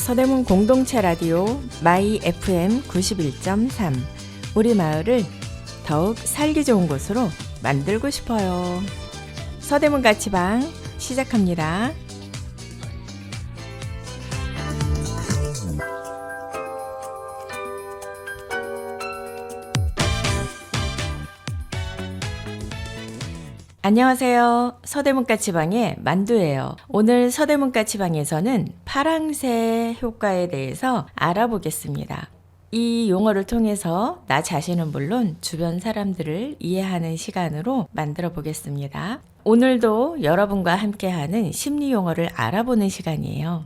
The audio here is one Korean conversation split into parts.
서대문 공동체 라디오 마이 FM 91.3 우리 마을을 더욱 살기 좋은 곳으로 만들고 싶어요. 서대문 가치방 시작합니다. 안녕하세요. 서대문가치방의 만두예요. 오늘 서대문가치방에서는 파랑새 효과에 대해서 알아보겠습니다. 이 용어를 통해서 나 자신은 물론 주변 사람들을 이해하는 시간으로 만들어 보겠습니다. 오늘도 여러분과 함께하는 심리 용어를 알아보는 시간이에요.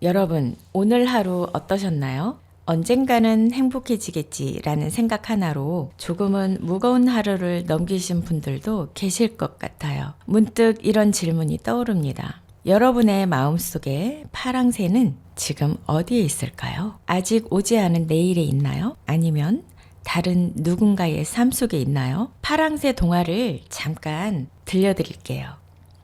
여러분, 오늘 하루 어떠셨나요? 언젠가는 행복해지겠지라는 생각 하나로 조금은 무거운 하루를 넘기신 분들도 계실 것 같아요. 문득 이런 질문이 떠오릅니다. 여러분의 마음속에 파랑새는 지금 어디에 있을까요? 아직 오지 않은 내일에 있나요? 아니면 다른 누군가의 삶 속에 있나요? 파랑새 동화를 잠깐 들려드릴게요.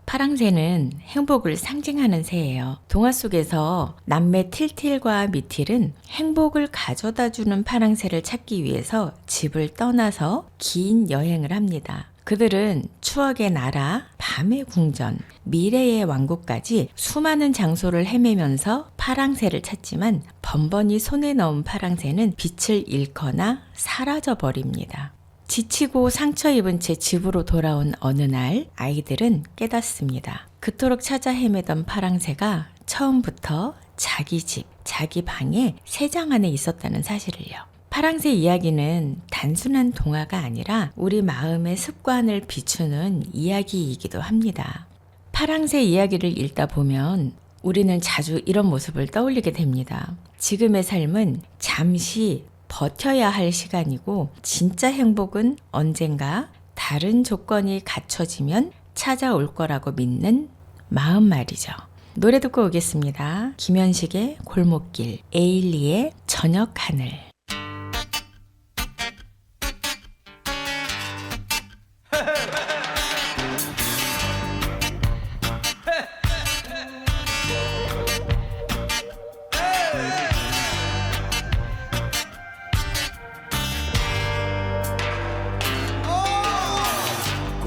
파랑새는 행복을 상징하는 새예요. 동화 속에서 남매 틸틸과 미틸은 행복을 가져다주는 파랑새를 찾기 위해서 집을 떠나서 긴 여행을 합니다. 그들은 추억의 나라, 밤의 궁전, 미래의 왕국까지 수많은 장소를 헤매면서 파랑새를 찾지만 번번이 손에 넣은 파랑새는 빛을 잃거나 사라져 버립니다. 지치고 상처 입은 채 집으로 돌아온 어느 날 아이들은 깨닫습니다. 그토록 찾아 헤매던 파랑새가 처음부터 자기 집, 자기 방에 새장 안에 있었다는 사실을요. 파랑새 이야기는 단순한 동화가 아니라 우리 마음의 습관을 비추는 이야기이기도 합니다. 파랑새 이야기를 읽다 보면 우리는 자주 이런 모습을 떠올리게 됩니다. 지금의 삶은 잠시 버텨야 할 시간이고 진짜 행복은 언젠가 다른 조건이 갖춰지면 찾아올 거라고 믿는 마음 말이죠. 노래 듣고 오겠습니다. 김현식의 골목길, 에일리의 저녁 하늘.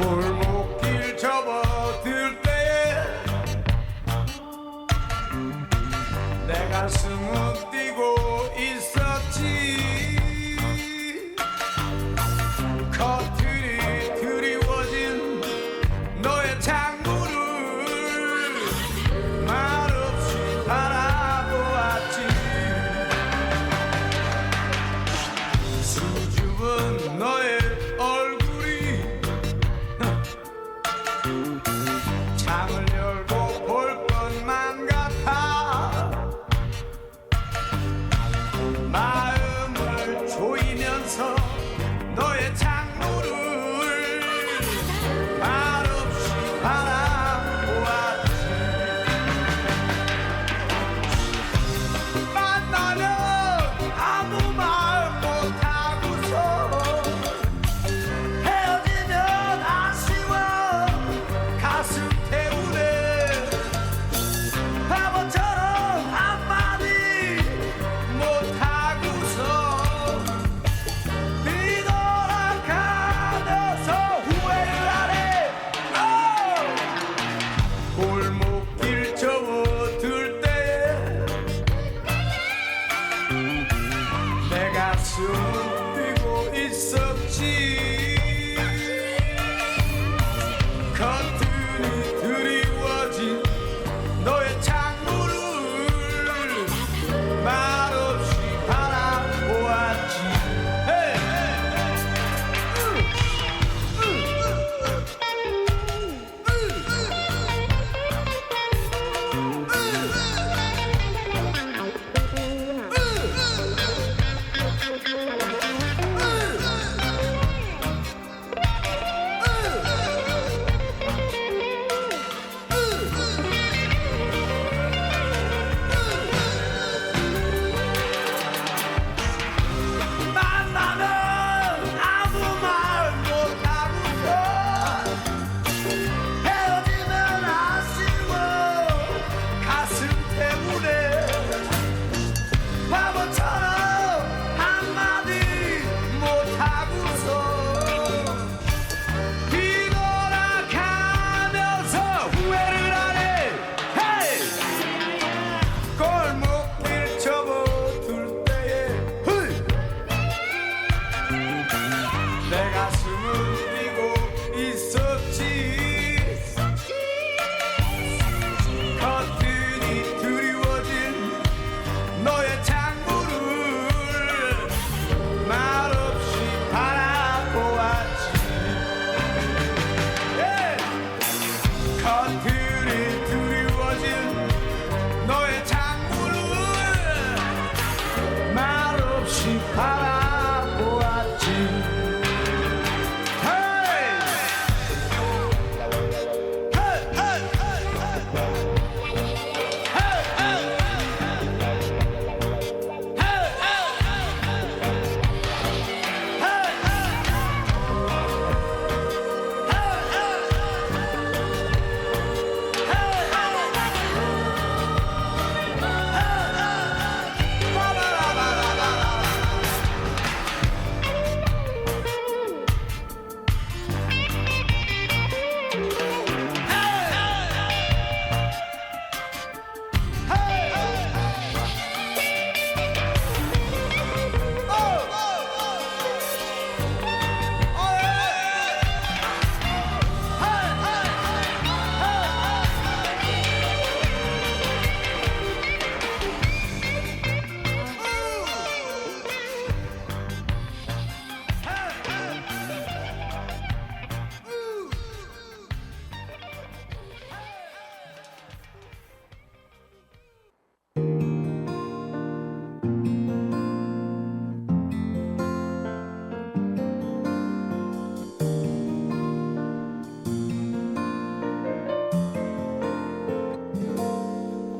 골목길 접어들 때에 내 가슴은 뛰고 있었지. 커튼이 드리워진 너의 창문을 말없이 바라보았지. 수줍은 너의 창을 열고 볼 것만 같아.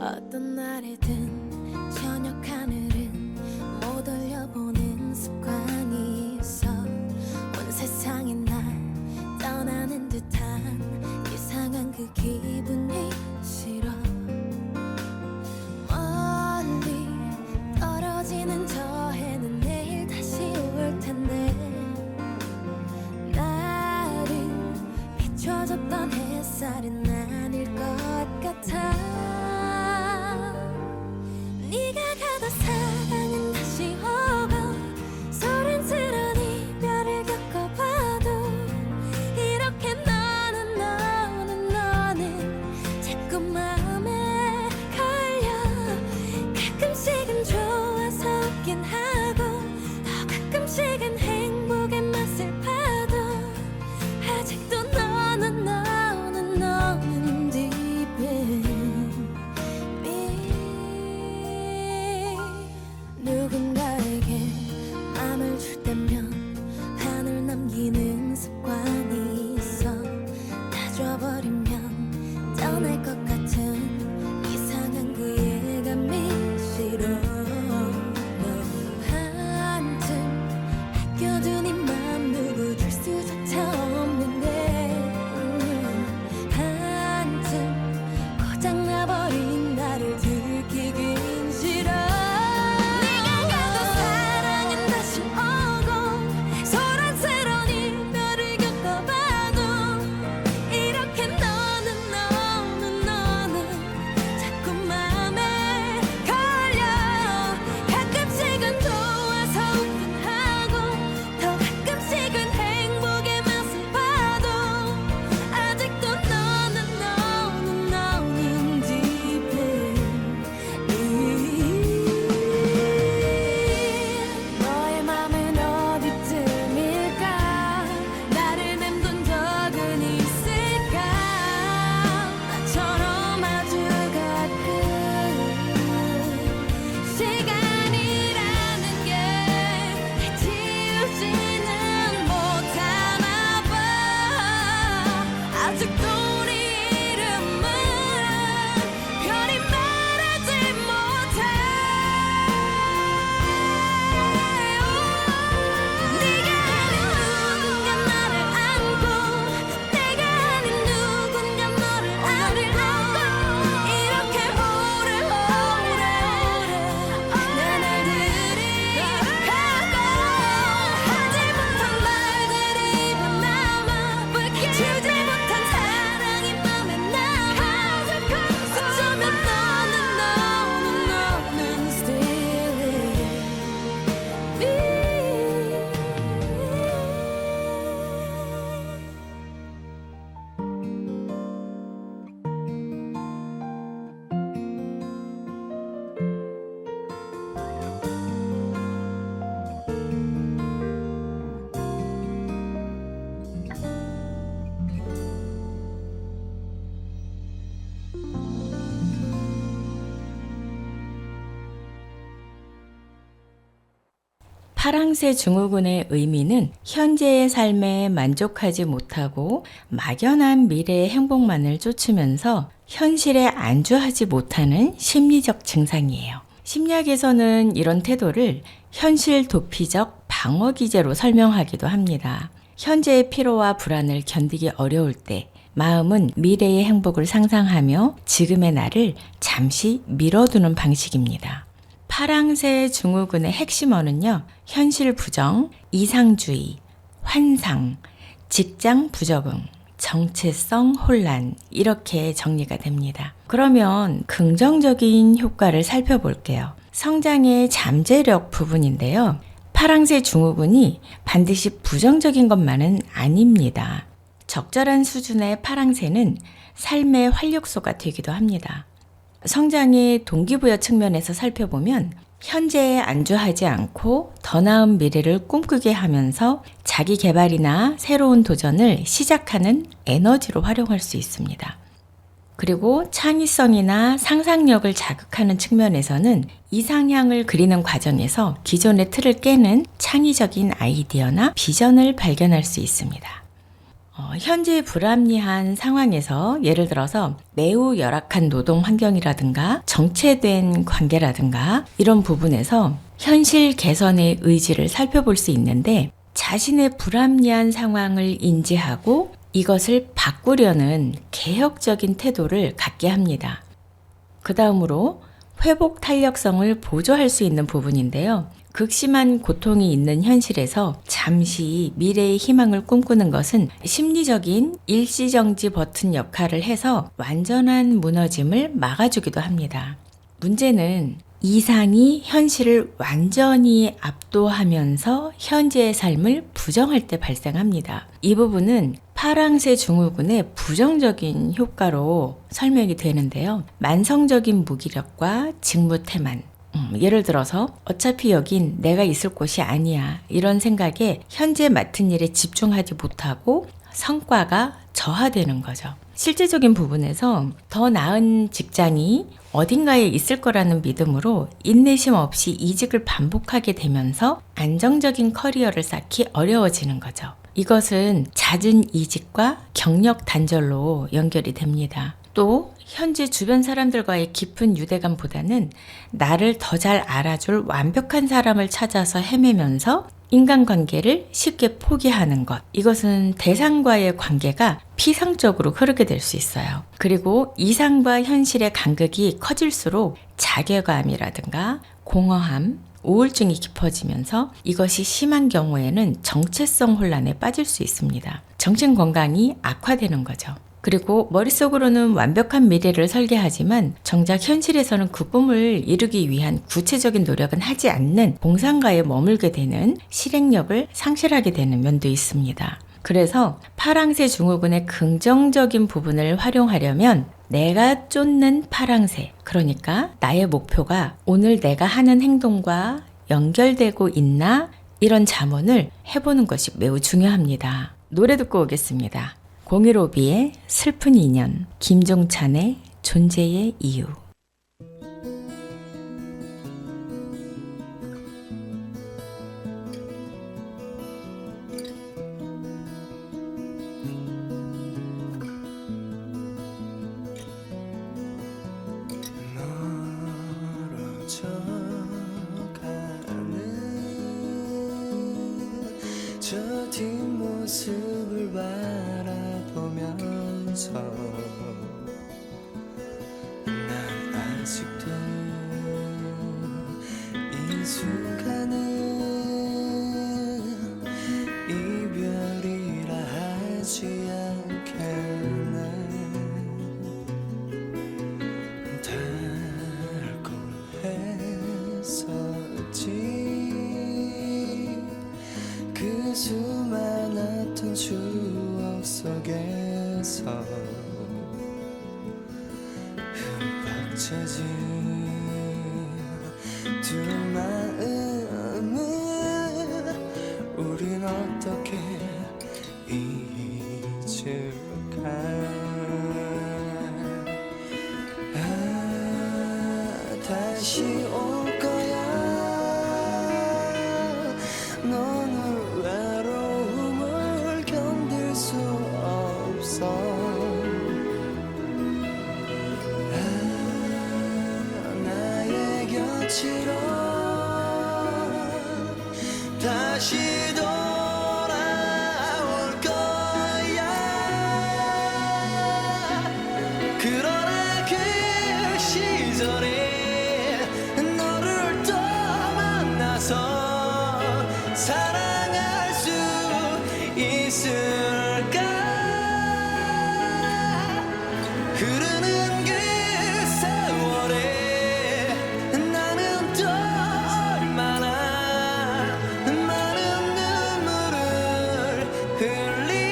어떤 날이든 저녁 하늘은 못 올려보는 습관이 있어. 온 세상이 날 떠나는 듯한 이상한 그 기분이 싫어. 멀리 떨어지는 저 해는 내일 다시 올 텐데 나를 비춰줬던 햇살은 아닐 것 같아. 네가 가도 사랑은 다시 오고 소란스러운 이별을 겪어봐도 이렇게 너는 자꾸 마음에 걸려. 가끔씩은 좋아서 웃긴 하고 더 가끔씩은 행복의 맛을 봐도 아직도 너는 deep in me. 누군가에게 맘을 줄 때면 반을 남기는 습관이 있어. 다 줘버리면 떠날 것 같은 이상한 그 예감이 싫어. 너 한쯤 아껴둔 이 맘 누구 줄 수조차 없는데 한쯤 고장나버린 나를 들키긴 싫어. 네가 가도 사랑은 다시 오고 소란스러운 이별을 겪어봐도 이렇게 너는 자꾸 마음에 걸려. 가끔씩은 좋아서 웃긴 하고 더 가끔씩은 행복의 맛을 봐도 아직도 너는 deep in me. 너의 맘은 어디쯤일까? 나를 맴돈 적은 있을까? 나처럼 아주 가끔 시간이라는 게 지우지는 못하나 봐. 아직도 우리 이름은 별이 말하지 못해. 네가 아닌 누군가 나를 안고 내가 아닌 누군가 너를 안고 이렇게 오래 나날들이 가고 하지 못한 말들이 입에 남아 불켜주지 못한 사랑이 맘에 남아. 어쩌면 너는 still in me. 파랑새 증후군의 의미는 현재의 삶에 만족하지 못하고 막연한 미래의 행복만을 쫓으면서 현실에 안주하지 못하는 심리적 증상이에요. 심리학에서는 이런 태도를 현실 도피적 방어 기제로 설명하기도 합니다. 현재의 피로와 불안을 견디기 어려울 때 마음은 미래의 행복을 상상하며 지금의 나를 잠시 밀어두는 방식입니다. 파랑새 증후군의 핵심어는요, 현실 부정, 이상주의, 환상, 직장 부적응, 정체성 혼란 이렇게 정리가 됩니다. 그러면 긍정적인 효과를 살펴볼게요. 성장의 잠재력 부분인데요. 파랑새 증후군이 반드시 부정적인 것만은 아닙니다. 적절한 수준의 파랑새는 삶의 활력소가 되기도 합니다. 성장의 동기부여 측면에서 살펴보면 현재에 안주하지 않고 더 나은 미래를 꿈꾸게 하면서 자기 개발이나 새로운 도전을 시작하는 에너지로 활용할 수 있습니다. 그리고 창의성이나 상상력을 자극하는 측면에서는 이상향을 그리는 과정에서 기존의 틀을 깨는 창의적인 아이디어나 비전을 발견할 수 있습니다. 현재 불합리한 상황에서 예를 들어서 매우 열악한 노동 환경이라든가 정체된 관계라든가 이런 부분에서 현실 개선의 의지를 살펴볼 수 있는데 자신의 불합리한 상황을 인지하고 이것을 바꾸려는 개혁적인 태도를 갖게 합니다. 그 다음으로 회복 탄력성을 보조할 수 있는 부분인데요. 극심한 고통이 있는 현실에서 잠시 미래의 희망을 꿈꾸는 것은 심리적인 일시정지 버튼 역할을 해서 완전한 무너짐을 막아주기도 합니다. 문제는 이상이 현실을 완전히 압도하면서 현재의 삶을 부정할 때 발생합니다. 이 부분은 파랑새 증후군의 부정적인 효과로 설명이 되는데요. 만성적인 무기력과 직무태만, 예를 들어서 어차피 여긴 내가 있을 곳이 아니야 이런 생각에 현재 맡은 일에 집중하지 못하고 성과가 저하되는 거죠. 실제적인 부분에서 더 나은 직장이 어딘가에 있을 거라는 믿음으로 인내심 없이 이직을 반복하게 되면서 안정적인 커리어를 쌓기 어려워지는 거죠. 이것은 잦은 이직과 경력 단절로 연결이 됩니다. 또 현재 주변 사람들과의 깊은 유대감보다는 나를 더 잘 알아줄 완벽한 사람을 찾아서 헤매면서 인간관계를 쉽게 포기하는 것. 이것은 대상과의 관계가 피상적으로 흐르게 될 수 있어요. 그리고 이상과 현실의 간극이 커질수록 자괴감이라든가 공허함, 우울증이 깊어지면서 이것이 심한 경우에는 정체성 혼란에 빠질 수 있습니다. 정신건강이 악화되는 거죠. 그리고 머릿속으로는 완벽한 미래를 설계하지만 정작 현실에서는 그 꿈을 이루기 위한 구체적인 노력은 하지 않는 공상가에 머물게 되는 실행력을 상실하게 되는 면도 있습니다. 그래서 파랑새 증후군의 긍정적인 부분을 활용하려면 내가 쫓는 파랑새, 그러니까 나의 목표가 오늘 내가 하는 행동과 연결되고 있나 이런 자문을 해보는 것이 매우 중요합니다. 노래 듣고 오겠습니다. 015B의 슬픈 인연, 김종찬의 존재의 이유. 멀어져가는 저 뒷모습을 바라보면서 난 아직도 이 순간은 이별이라 하지 않겠네. 달콤했었지 그 수많았던 추억 속에서 흠뻑 젖은 두 마음은 우린 어떻게 잊을까. 다시 올 거야. 너는 외로움을 견딜 수 없어. 나의 곁으로 다시 돌아올 거야. 그러나 그 시절에 너를 또 만나서 사랑할 수 있을까. 흐르는 그 세월에 나는 또 얼마나 많은 눈물을 흘리려나.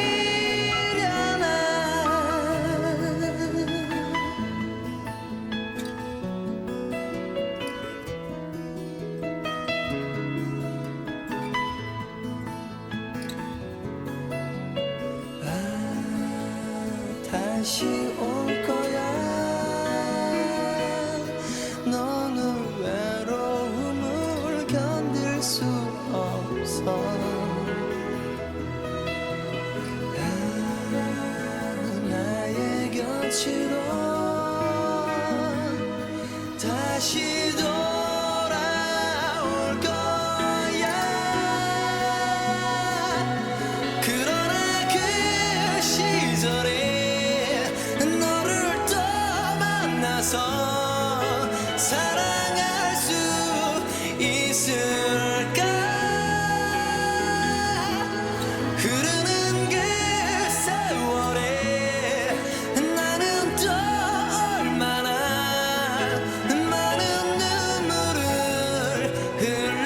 다시 올 거야. 너는 외로움을 견딜 수 없어. 다시 돌아올 거야. 그러나 그 시절에 너를 또 만나서 사랑할 수 있을까? 흐르는 그 세월에 나는 또 얼마나 많은 눈물을 흘리려나.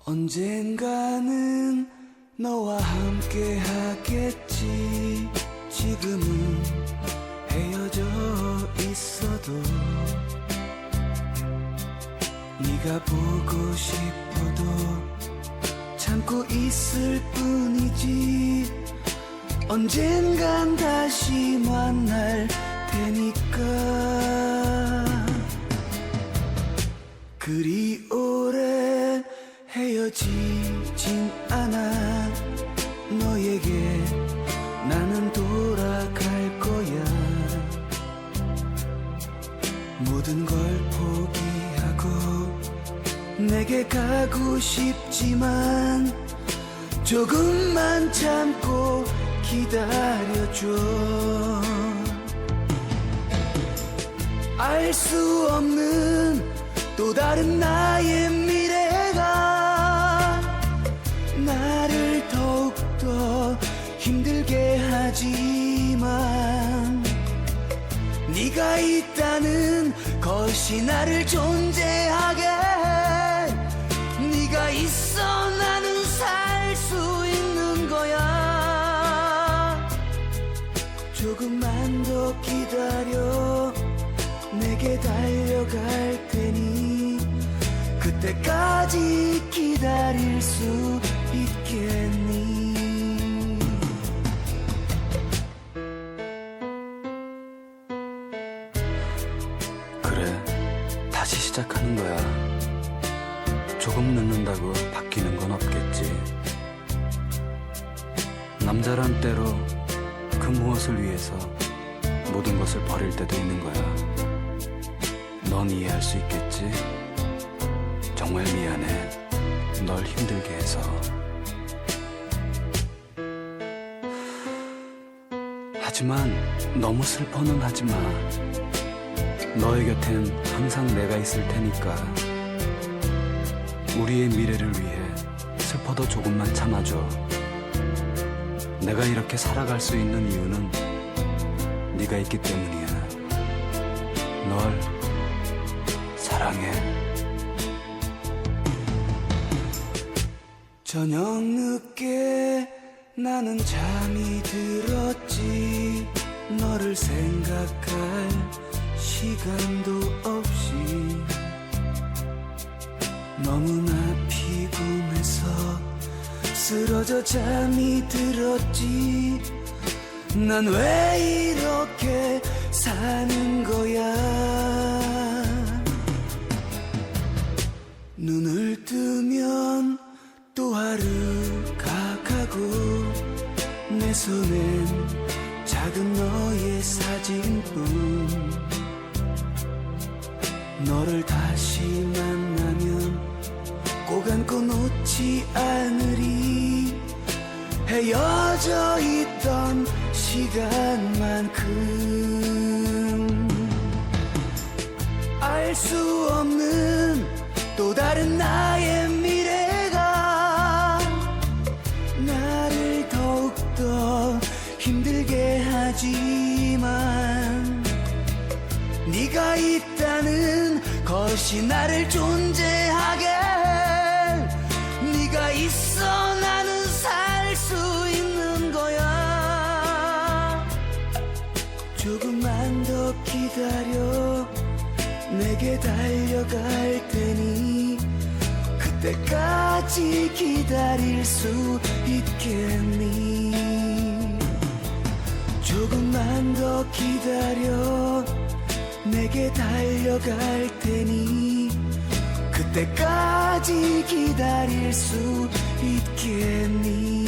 언젠가는 너와 함께 하겠지. 지금은 헤어져 있어도 네가 보고 싶어도 참고 있을 뿐이지. 언젠간 다시 만날 테니까. 그리 오래 헤어지진 않아. 너에게 나는 돌아갈 거야. 모든 걸 포기하고 내게 가고 싶지만 조금만 참고 기다려줘. 알 수 없는 또 다른 나의 미래가 나를 더욱더 힘들게 하지만 네가 있다는 것이 나를 존재하게 해. 네가 있어 나는 살 수 있는 거야. 조금만 더 기다려. 내게 달려갈 테니 그때까지 기다릴 수 있겠니? 그래, 다시 시작하는 거야. 조금 늦는다고 바뀌는 건 없겠지. 남자란 때로 그 무엇을 위해서 모든 것을 버릴 때도 있는 거야. 넌 이해할 수 있겠지? 정말 미안해. 널 힘들게 해서. 하지만 너무 슬퍼는 하지 마. 너의 곁엔 항상 내가 있을 테니까. 우리의 미래를 위해 슬퍼도 조금만 참아줘. 내가 이렇게 살아갈 수 있는 이유는 네가 있기 때문이야. 널 사랑해. 저녁 늦게 나는 잠이 들었지. 너를 생각할 시간도 없이 너무나 피곤해서 쓰러져 잠이 들었지. 난 왜 이렇게 사는 거야. 눈을 뜨면 또 하루가 가고 내 손엔 작은 너의 사진뿐. 너를 다시 만나면 꼭 안고 놓지 않으리. 헤어져 있던 시간만큼. 알 수 없는 또 다른 나의 미래가 나를 더욱더 힘들게 하지. 네가 있다는 것이 나를 존재하게 해. 네가 있어 나는 살 수 있는 거야. 조금만 더 기다려 내게 달려갈 테니 그때까지 기다릴 수 있겠니? 조금만 더 기다려 내게 달려갈 테니 그때까지 기다릴 수 있겠니?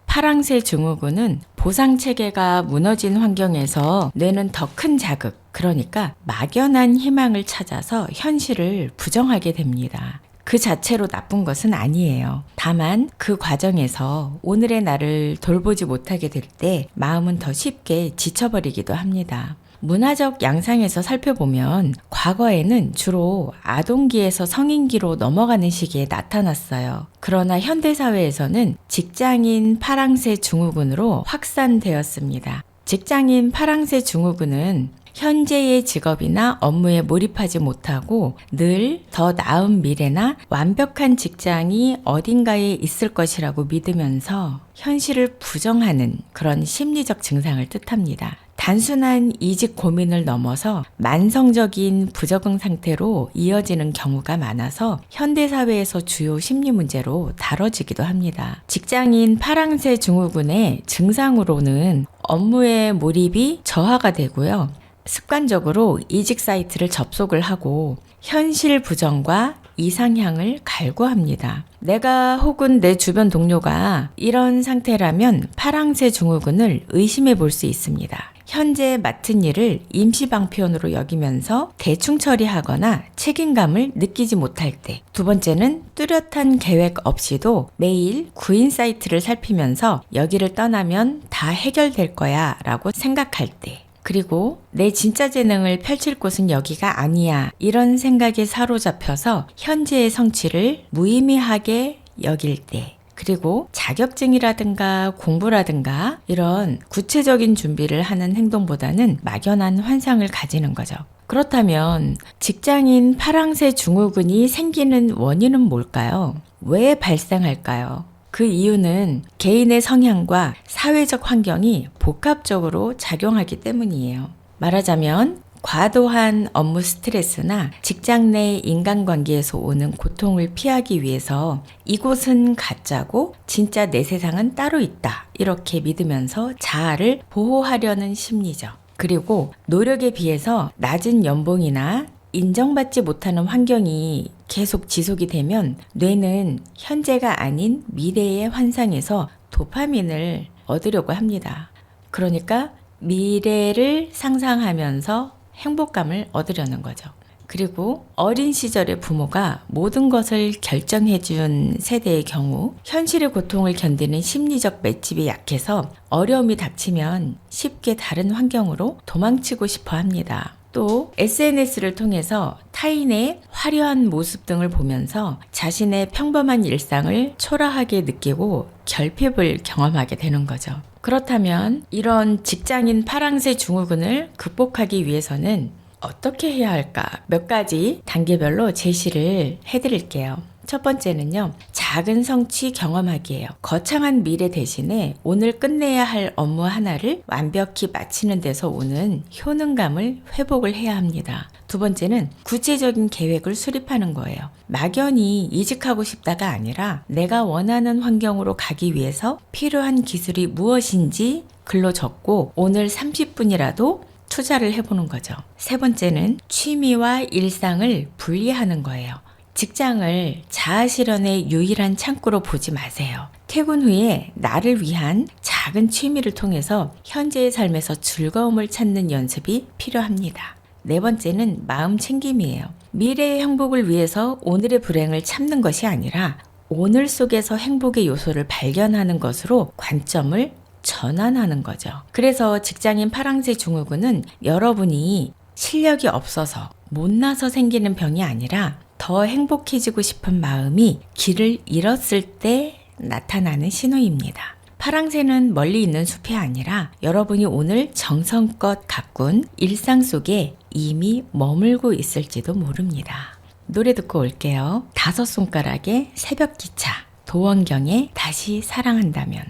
파랑새 증후군은 보상체계가 무너진 환경에서 뇌는 더 큰 자극, 그러니까 막연한 희망을 찾아서 현실을 부정하게 됩니다. 그 자체로 나쁜 것은 아니에요. 다만 그 과정에서 오늘의 나를 돌보지 못하게 될 때 마음은 더 쉽게 지쳐버리기도 합니다. 문화적 양상에서 살펴보면 과거에는 주로 아동기에서 성인기로 넘어가는 시기에 나타났어요. 그러나 현대사회에서는 직장인 파랑새 증후군으로 확산되었습니다. 직장인 파랑새 증후군은 현재의 직업이나 업무에 몰입하지 못하고 늘 더 나은 미래나 완벽한 직장이 어딘가에 있을 것이라고 믿으면서 현실을 부정하는 그런 심리적 증상을 뜻합니다. 단순한 이직 고민을 넘어서 만성적인 부적응 상태로 이어지는 경우가 많아서 현대사회에서 주요 심리 문제로 다뤄지기도 합니다. 직장인 파랑새 증후군의 증상으로는 업무의 몰입이 저하가 되고요. 습관적으로 이직 사이트를 접속을 하고 현실 부정과 이상향을 갈구합니다. 내가 혹은 내 주변 동료가 이런 상태라면 파랑새 증후군을 의심해 볼 수 있습니다. 현재 맡은 일을 임시방편으로 여기면서 대충 처리하거나 책임감을 느끼지 못할 때. 두 번째는 뚜렷한 계획 없이도 매일 구인 사이트를 살피면서 여기를 떠나면 다 해결될 거야 라고 생각할 때. 그리고 내 진짜 재능을 펼칠 곳은 여기가 아니야 이런 생각에 사로잡혀서 현재의 성취를 무의미하게 여길 때. 그리고 자격증이라든가 공부라든가 이런 구체적인 준비를 하는 행동보다는 막연한 환상을 가지는 거죠. 그렇다면 직장인 파랑새 증후군이 생기는 원인은 뭘까요? 왜 발생할까요? 그 이유는 개인의 성향과 사회적 환경이 복합적으로 작용하기 때문이에요. 말하자면 과도한 업무 스트레스나 직장 내 인간관계에서 오는 고통을 피하기 위해서 이곳은 가짜고 진짜 내 세상은 따로 있다. 이렇게 믿으면서 자아를 보호하려는 심리죠. 그리고 노력에 비해서 낮은 연봉이나 인정받지 못하는 환경이 계속 지속이 되면 뇌는 현재가 아닌 미래의 환상에서 도파민을 얻으려고 합니다. 그러니까 미래를 상상하면서 행복감을 얻으려는 거죠. 그리고 어린 시절의 부모가 모든 것을 결정해준 세대의 경우 현실의 고통을 견디는 심리적 맷집이 약해서 어려움이 닥치면 쉽게 다른 환경으로 도망치고 싶어 합니다. 또 SNS를 통해서 타인의 화려한 모습 등을 보면서 자신의 평범한 일상을 초라하게 느끼고 결핍을 경험하게 되는 거죠. 그렇다면 이런 직장인 파랑새 증후군을 극복하기 위해서는 어떻게 해야 할까? 몇 가지 단계별로 제시를 해드릴게요. 첫 번째는요, 작은 성취 경험하기예요. 거창한 미래 대신에 오늘 끝내야 할 업무 하나를 완벽히 마치는 데서 오는 효능감을 회복을 해야 합니다. 두 번째는 구체적인 계획을 수립하는 거예요. 막연히 이직하고 싶다가 아니라 내가 원하는 환경으로 가기 위해서 필요한 기술이 무엇인지 글로 적고 오늘 30분이라도 투자를 해보는 거죠. 세 번째는 취미와 일상을 분리하는 거예요. 직장을 자아실현의 유일한 창구로 보지 마세요. 퇴근 후에 나를 위한 작은 취미를 통해서 현재의 삶에서 즐거움을 찾는 연습이 필요합니다. 네 번째는 마음 챙김이에요. 미래의 행복을 위해서 오늘의 불행을 참는 것이 아니라 오늘 속에서 행복의 요소를 발견하는 것으로 관점을 전환하는 거죠. 그래서 직장인 파랑새 증후군은 여러분이 실력이 없어서 못나서 생기는 병이 아니라 더 행복해지고 싶은 마음이 길을 잃었을 때 나타나는 신호입니다. 파랑새는 멀리 있는 숲이 아니라 여러분이 오늘 정성껏 가꾼 일상 속에 이미 머물고 있을지도 모릅니다. 노래 듣고 올게요. 다섯 손가락의 새벽 기차, 도원경의 다시 사랑한다면.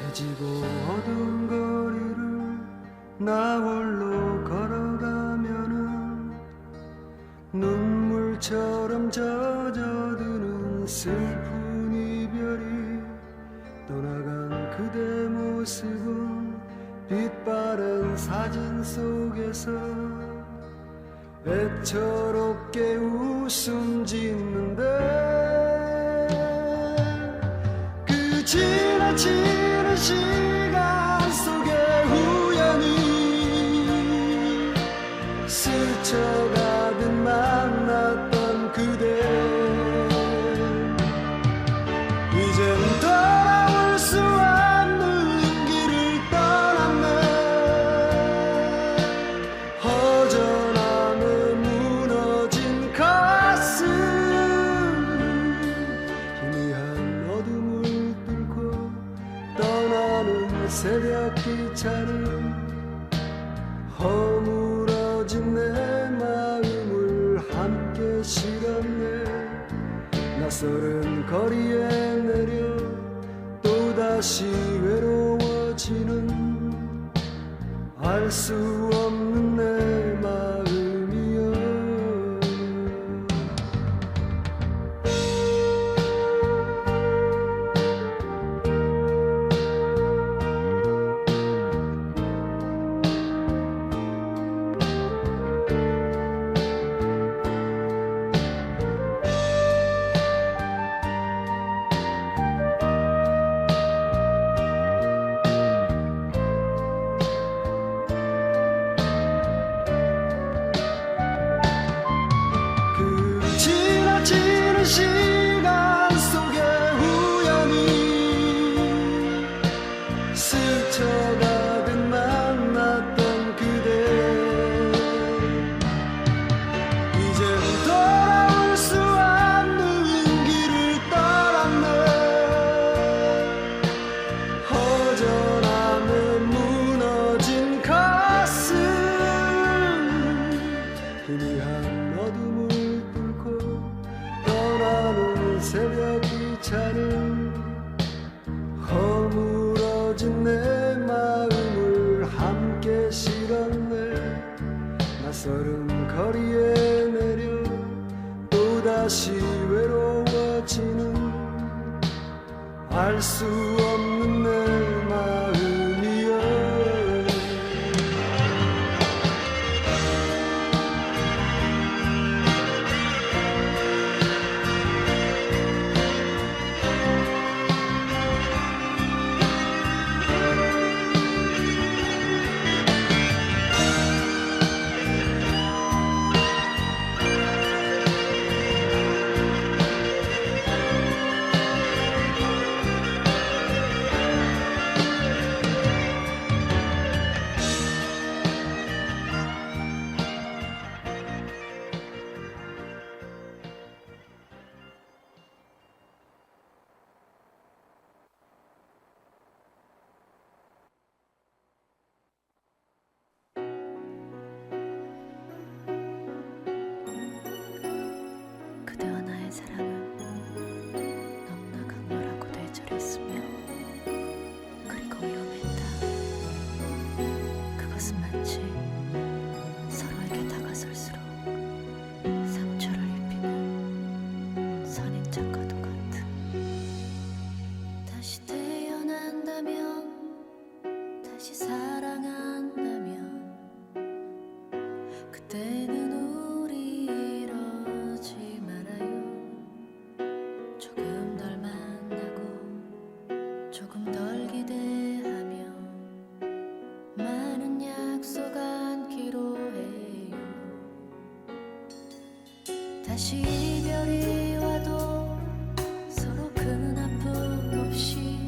해지고 어두운 거리를 나 홀로 걸어가면은 눈물처럼 젖어드는 슬픈 이별이 떠나간 그대 모습은 빛바랜 사진 속에서 애처롭게 웃음 짓는데 그 지나치는 시간 속에 우연히 스쳐가듯 만났던 그대 이젠 돌아올 수 없는 길을 떠났네 허전함에 무너진 가슴 희미한 어둠을 뚫고 떠나는 새벽 기차는 허물어진 내 마음을 함께 실었네 낯설은 거리에 내려 또다시 외로워지는 알 수 없는 내 마음이여 그 지나치는 시간 속에 우연히 스쳐가듯 만났던 그대 이젠 돌아올 수 없는 길을 떠났네 허전함에 무너진 가슴 희미한 어둠을 뚫고 떠나는 새벽 기차는 허물어진 내 마음을 함께 실었네 낯설은 거리에 내려 또다시 외로워지는 알 수 없는 내 마음이여 다시 이별이 와도 서로 큰 아픔 없이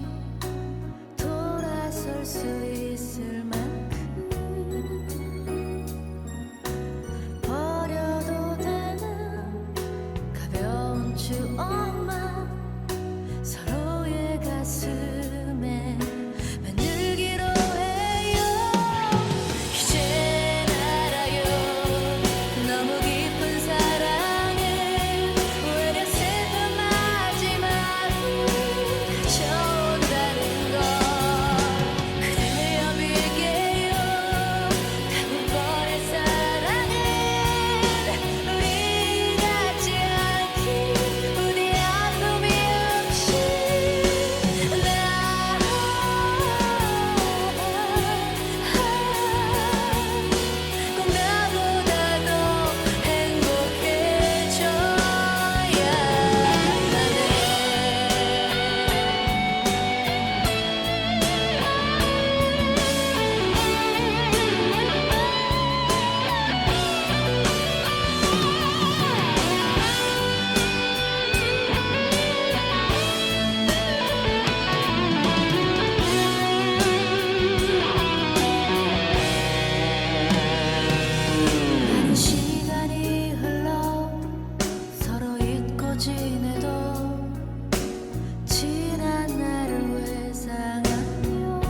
돌아설 수 있을 만큼 버려도 되는 가벼운 추억만 서로의 가슴에 만들기로 해요. 이젠 알아요. 너무 깊은 사랑에 오히려 슬픈 마지막이 갇혀온다는 걸 그대여 빌게요. 다음번의 사랑은 우리 같지 않기 부디 아픔이 없이 꼭 나보다 더 행복해져야 하네. 많은 시간이 흘러 서로 잊고 지내도 지난 날을 회상하며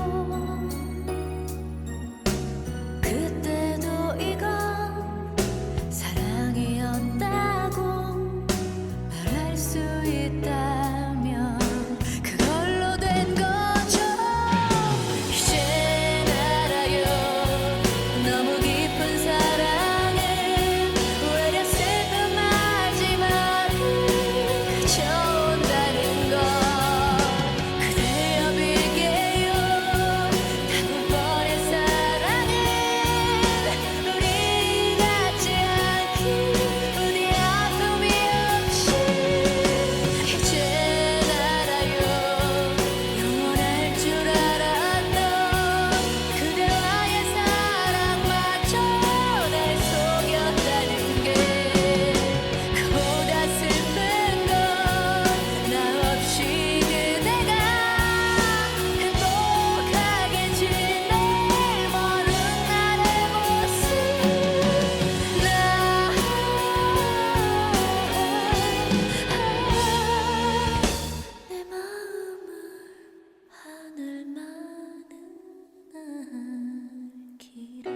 그때도 이건 사랑이었다고 말할 수 있다면 그걸로 된 거죠. 이젠 알아요. 너무 깊은 사랑에 오히려 슬픈 마지막이 갇혀온다는 걸 그대여 빌게요. 다음번의 사랑은 우리 같지 않기 부디 아픔이 없이 이젠 알아요. 영원할 줄 알았던 그대와의 사랑마저 날 속였다는 게 그보다 슬픈 건 나 없이 그대가 행복하게 지낼 먼 훗날의 모습 내 마음을 하늘만은 알기를.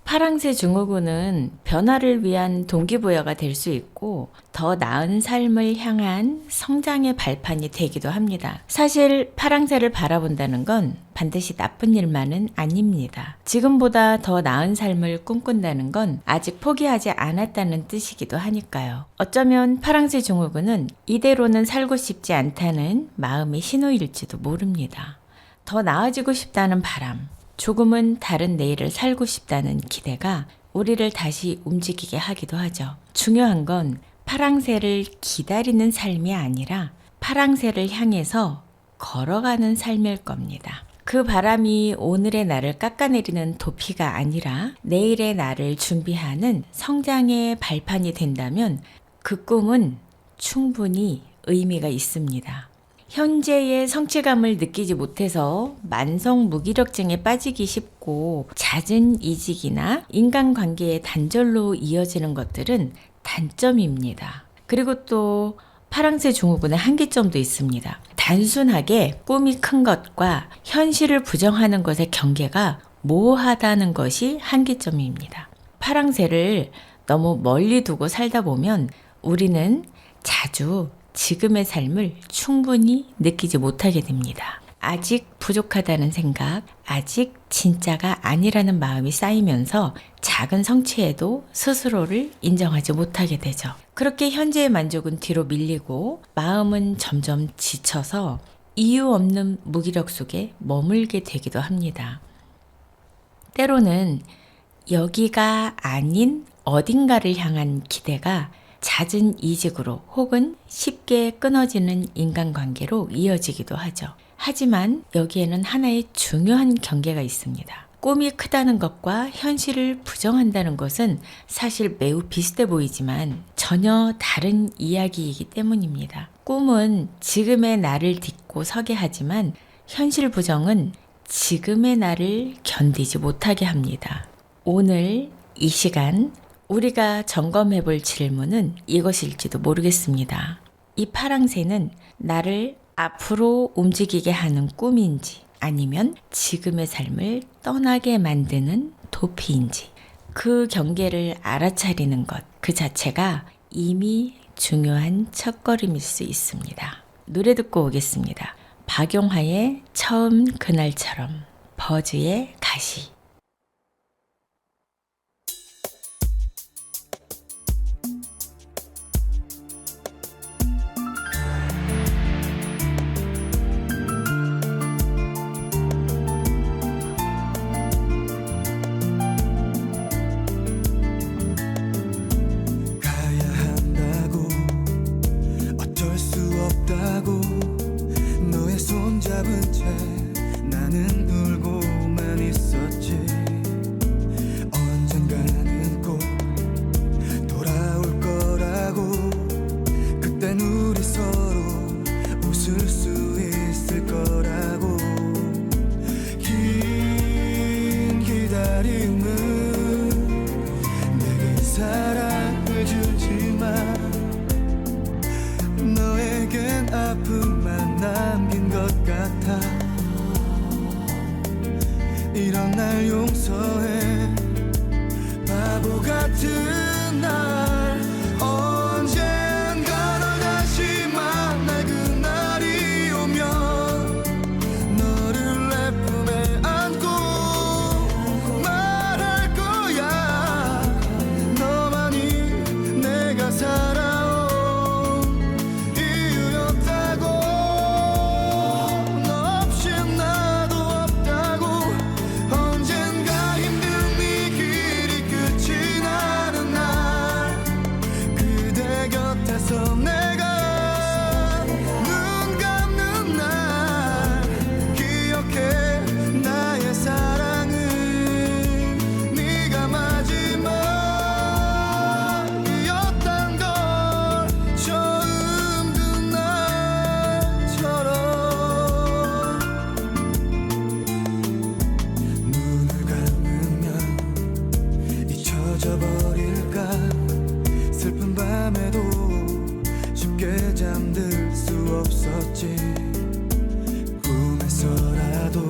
파랑새 증후군은 변화를 위한 동기부여가 될 수 있고 더 나은 삶을 향한 성장의 발판이 되기도 합니다. 사실 파랑새를 바라본다는 건 반드시 나쁜 일만은 아닙니다. 지금보다 더 나은 삶을 꿈꾼다는 건 아직 포기하지 않았다는 뜻이기도 하니까요. 어쩌면 파랑새 증후군은 이대로는 살고 싶지 않다는 마음의 신호일지도 모릅니다. 더 나아지고 싶다는 바람, 조금은 다른 내일을 살고 싶다는 기대가 우리를 다시 움직이게 하기도 하죠. 중요한 건 파랑새를 기다리는 삶이 아니라 파랑새를 향해서 걸어가는 삶일 겁니다. 그 바람이 오늘의 나를 깎아내리는 도피가 아니라 내일의 나를 준비하는 성장의 발판이 된다면 그 꿈은 충분히 의미가 있습니다. 현재의 성취감을 느끼지 못해서 만성 무기력증에 빠지기 쉽고 잦은 이직이나 인간관계의 단절로 이어지는 것들은 단점입니다. 그리고 또 파랑새 증후군의 한계점도 있습니다. 단순하게 꿈이 큰 것과 현실을 부정하는 것의 경계가 모호하다는 것이 한계점입니다. 파랑새를 너무 멀리 두고 살다 보면 우리는 자주 지금의 삶을 충분히 느끼지 못하게 됩니다. 아직 부족하다는 생각, 아직 진짜가 아니라는 마음이 쌓이면서 작은 성취에도 스스로를 인정하지 못하게 되죠. 그렇게 현재의 만족은 뒤로 밀리고 마음은 점점 지쳐서 이유 없는 무기력 속에 머물게 되기도 합니다. 때로는 여기가 아닌 어딘가를 향한 기대가 잦은 이직으로 혹은 쉽게 끊어지는 인간관계로 이어지기도 하죠. 하지만 여기에는 하나의 중요한 경계가 있습니다. 꿈이 크다는 것과 현실을 부정한다는 것은 사실 매우 비슷해 보이지만 전혀 다른 이야기이기 때문입니다. 꿈은 지금의 나를 딛고 서게 하지만 현실 부정은 지금의 나를 견디지 못하게 합니다. 오늘 이 시간 우리가 점검해 볼 질문은 이것일지도 모르겠습니다. 이 파랑새는 나를 앞으로 움직이게 하는 꿈인지 아니면 지금의 삶을 떠나게 만드는 도피인지 그 경계를 알아차리는 것 그 자체가 이미 중요한 첫걸음일 수 있습니다. 노래 듣고 오겠습니다. 박용화의 처음 그날처럼, 버즈의 가시. 가야 한다고 어쩔 수 없다고 너의 손 잡은 채 나는 울고만 있었지. 언젠가는 꼭 돌아올 거라고 그땐 우리 서로 웃을 수 있을 거라고. 긴 기다림은 내게 사랑을 주지만 너에겐 아픔만 남긴 것 같아. 이런 날 용서해. 바보 같은 날 언젠가 널 다시 만날 그날이 오면 너를 내 품에 안고 말할 거야. 너만이 내가 살아온 이유였다고. 너 없이 나도 없다고. 언젠가 힘든 이 길이 끝이 나는 날 그대 곁에서 내가 눈 감는 날 기억해. 나의 사랑은 네가 마지막이었단 걸 처음 그날처럼. 눈을 감으면 잊혀져 버릴까. 슬픈 밤에도 쉽게 잠들 수 없었지. 꿈에서라도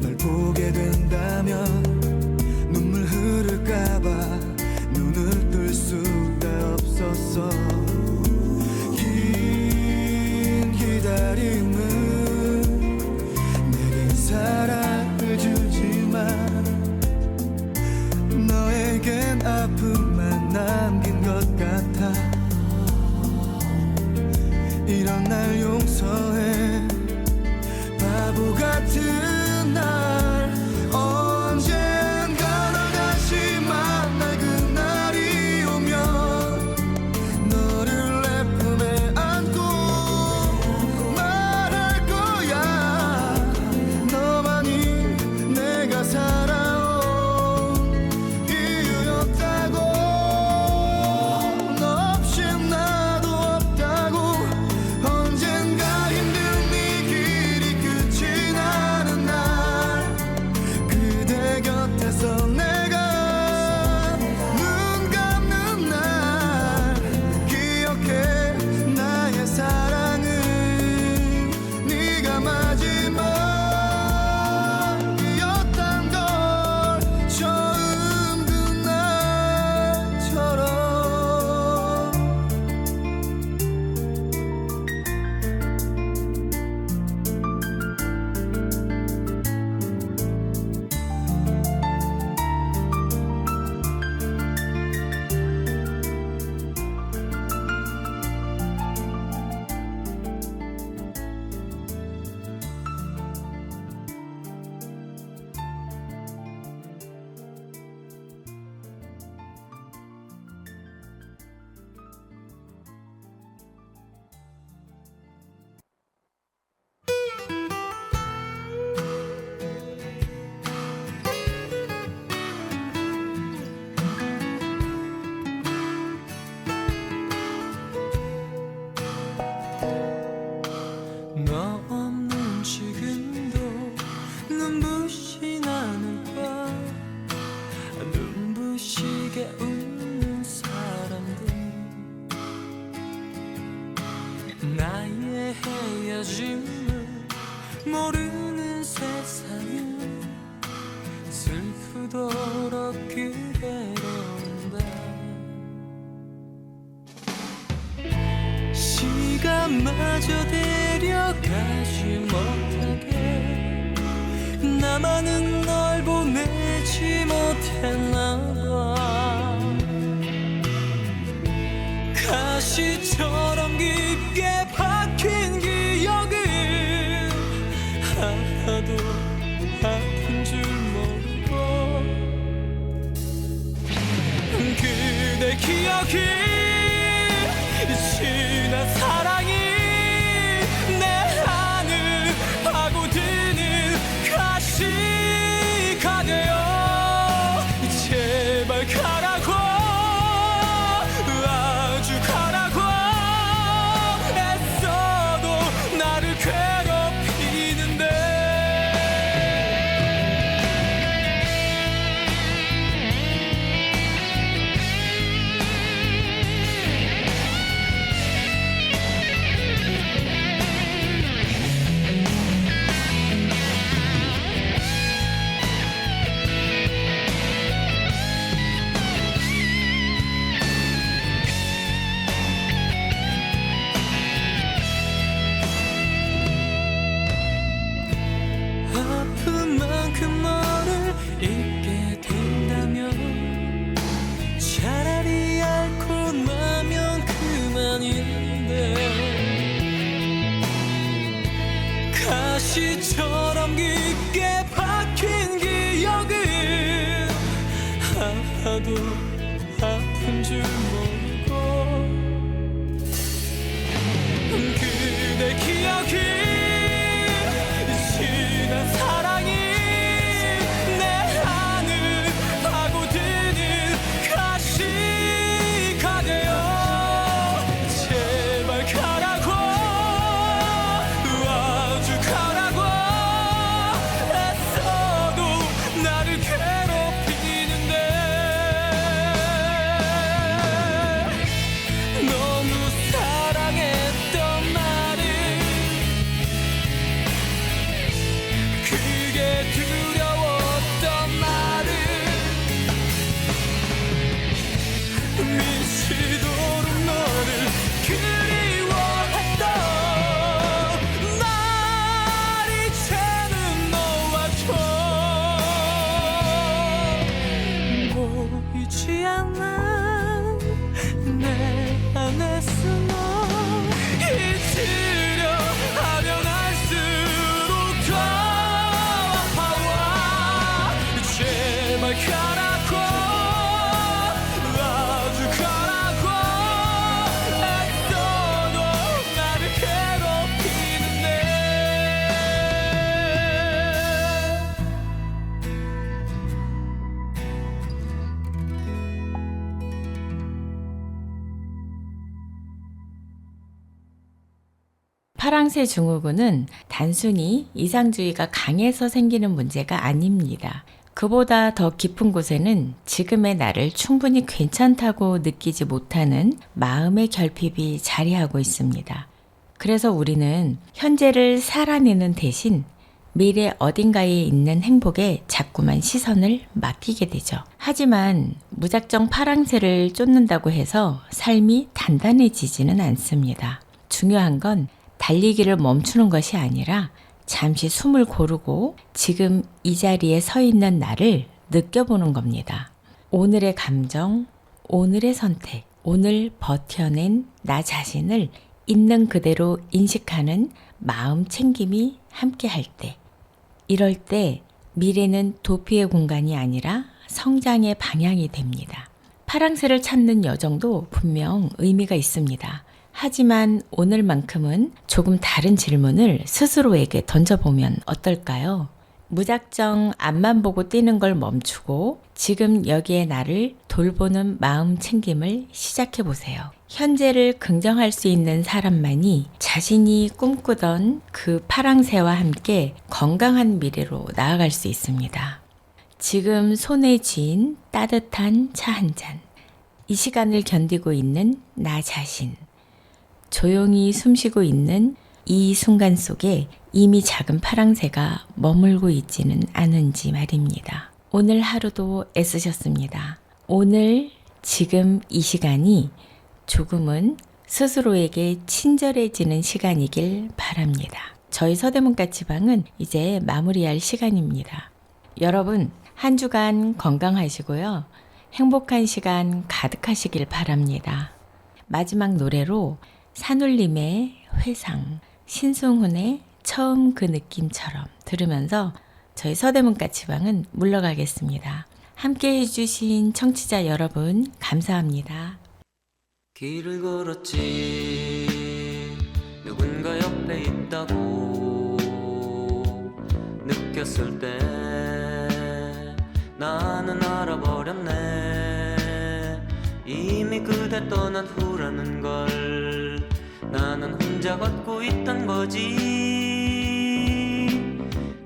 널 보게 된다면 눈물 흐를까봐 눈을 뜰 수가 없었어. 긴 기다림은 내게 사랑을 주지만 너에겐 아픔만 남긴 것 같아. 이런 날 용서해. 바보 같은 날 언젠가 널 다시 만날 그날이 오면 너를 내 품에 안고 말할 거야. 너만이 내가 살아온 이유였다고. 너 없이 나도 없다고. 언젠가 힘든 나의 헤어짐을 모르는 세상은 슬프도록 그대로인다. 시간마저 데려가지 못하게 나만은 널 보내지 못했나봐. 가시처럼 깊게 박힌 기억은 하나도 아픈 줄 모르고 그대 기억이 지난 사랑이 내 안을 파고드는 가시가 되어 제발 가라고 아주 가라고 애써도 나를 괴롭히는데 아픈 만큼 너를 잊게 된다면 차라리 앓고 나면 그만인데 가시처럼 깊게 박힌 기억은 하나도 아픈 줄 모르고 그대 기억이 지난 사랑이 내 안을 파고드는 가시가 되어 제발 가라고 아주 가라고 애써도 나를 괴롭히는데 너무 사랑했던 나를 그게 두려웠던 나를 미치도록 너를 그리워했던 날 이제는 너와 좀 보이지 않아 내 안에서 너 잊으려 하면 할수록 더 아파와 제발 가라고 아주 가라고 애써도 나를 괴롭히는데 파랑새 증후군은 단순히 이상주의가 강해서 생기는 문제가 아닙니다. 그보다 더 깊은 곳에는 지금의 나를 충분히 괜찮다고 느끼지 못하는 마음의 결핍이 자리하고 있습니다. 그래서 우리는 현재를 살아내는 대신 미래 어딘가에 있는 행복에 자꾸만 시선을 맡기게 되죠. 하지만 무작정 파랑새를 쫓는다고 해서 삶이 단단해지지는 않습니다. 중요한 건 달리기를 멈추는 것이 아니라 잠시 숨을 고르고 지금 이 자리에 서 있는 나를 느껴보는 겁니다. 오늘의 감정, 오늘의 선택, 오늘 버텨낸 나 자신을 있는 그대로 인식하는 마음 챙김이 함께 할 때, 이럴 때 미래는 도피의 공간이 아니라 성장의 방향이 됩니다. 파랑새를 찾는 여정도 분명 의미가 있습니다. 하지만 오늘만큼은 조금 다른 질문을 스스로에게 던져보면 어떨까요? 무작정 앞만 보고 뛰는 걸 멈추고 지금 여기에 나를 돌보는 마음 챙김을 시작해보세요. 현재를 긍정할 수 있는 사람만이 자신이 꿈꾸던 그 파랑새와 함께 건강한 미래로 나아갈 수 있습니다. 지금 손에 쥔 따뜻한 차 한 잔. 이 시간을 견디고 있는 나 자신. 조용히 숨쉬고 있는 이 순간 속에 이미 작은 파랑새가 머물고 있지는 않은지 말입니다. 오늘 하루도 애쓰셨습니다. 오늘 지금 이 시간이 조금은 스스로에게 친절해지는 시간이길 바랍니다. 저희 서대문가치방은 이제 마무리할 시간입니다. 여러분 한 주간 건강하시고요. 행복한 시간 가득하시길 바랍니다. 마지막 노래로 산울림의 회상, 신승훈의 처음 그 느낌처럼 들으면서 저희 서대문가치방은 물러가겠습니다. 함께 해주신 청취자 여러분 감사합니다. 길을 걸었지 누군가 옆에 있다고 느꼈을 때 나는 알아버렸네. 이미 그대 떠난 후라는 걸 나는 혼자 걷고 있던 거지.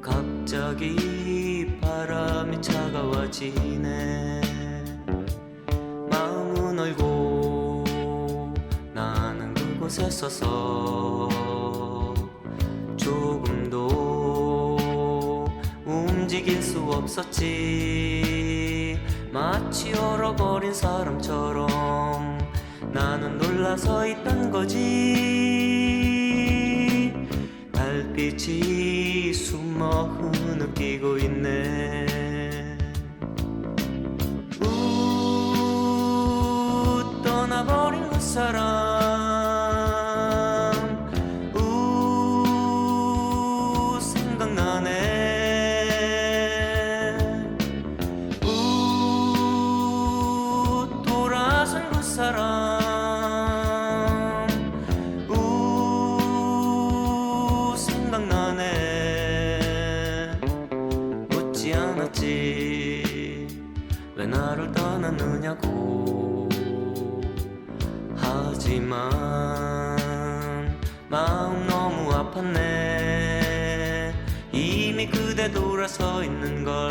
갑자기 바람이 차가워지네. 마음은 얼고 나는 그곳에 서서 조금도 움직일 수 없었지. 마치 얼어버린 사람처럼 나는 놀라서 있던 거지. 달빛이 숨어 흐느끼고 있네. 떠나버린 그 사람 생각나네. 돌아선 그 사람 생각나네. 묻지 않았지 왜 나를 떠났느냐고. 하지만 마음 너무 아팠네. 이미 그대 돌아서 있는 걸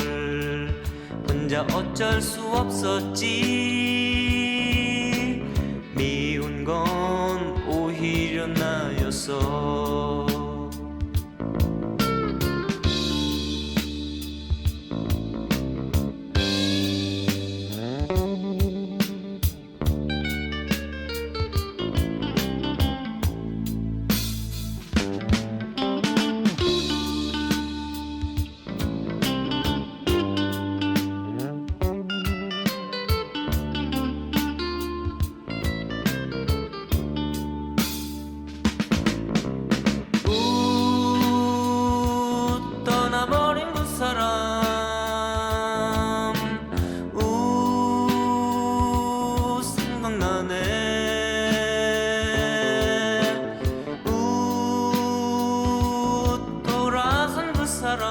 혼자 어쩔 수 없었지. 미운 건 오히려 나였어. 떠나버린 그 사람 생각나네. 돌아선 그 사람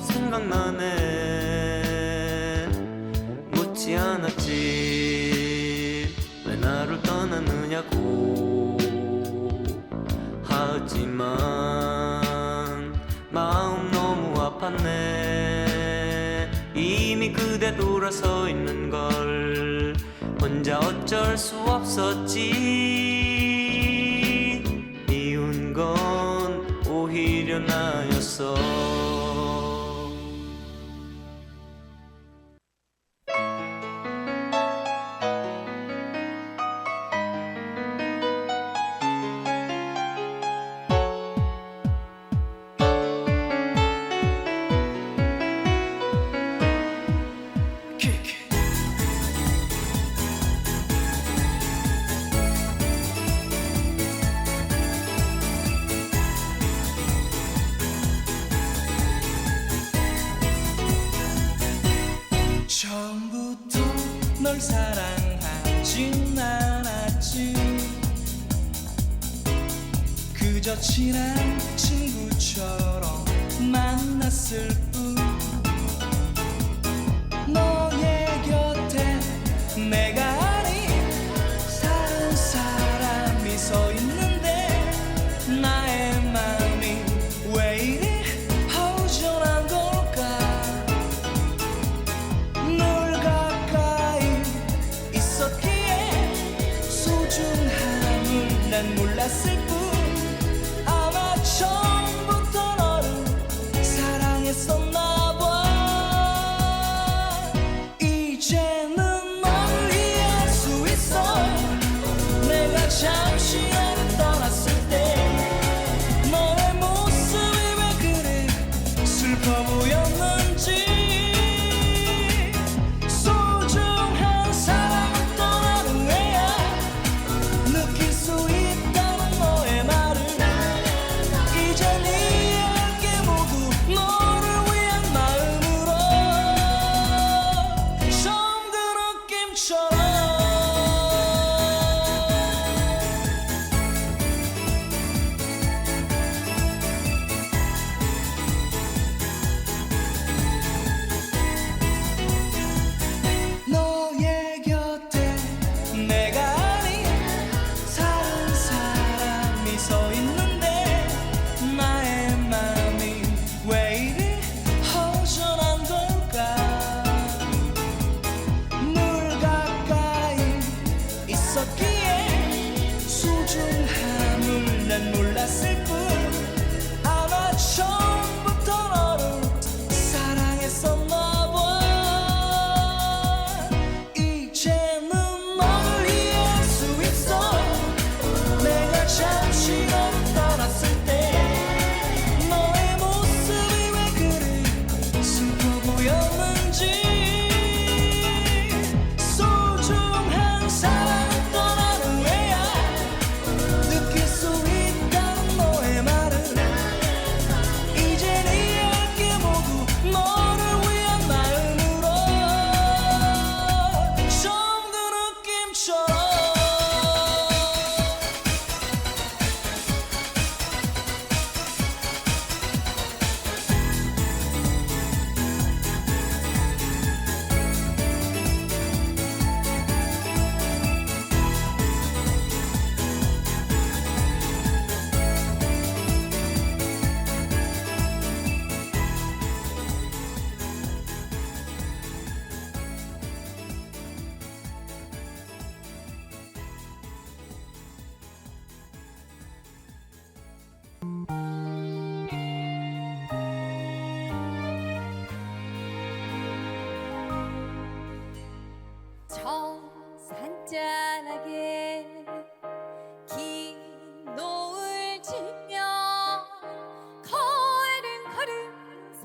생각나네. 묻지 않았지 왜 나를 떠났느냐고. 하지만 마음 너무 아팠네. 이미 그대 돌아서 있는 걸 혼자 어쩔 수 없었지. 미운 건 오히려 나였어. 처음부터 널 사랑하진 않았지. 그저 친한 친구처럼 만났을 뿐. 너의 곁에 내가 아닌 다른 사람이 서 있는데 나의 마음이 왜 이리 허전한 걸까. 널 가까이 저 산자락에 긴 노을 지며 걸음걸음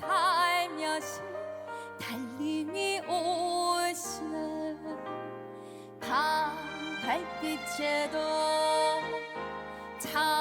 살며시 달림이 오시나 밤 달빛에도 참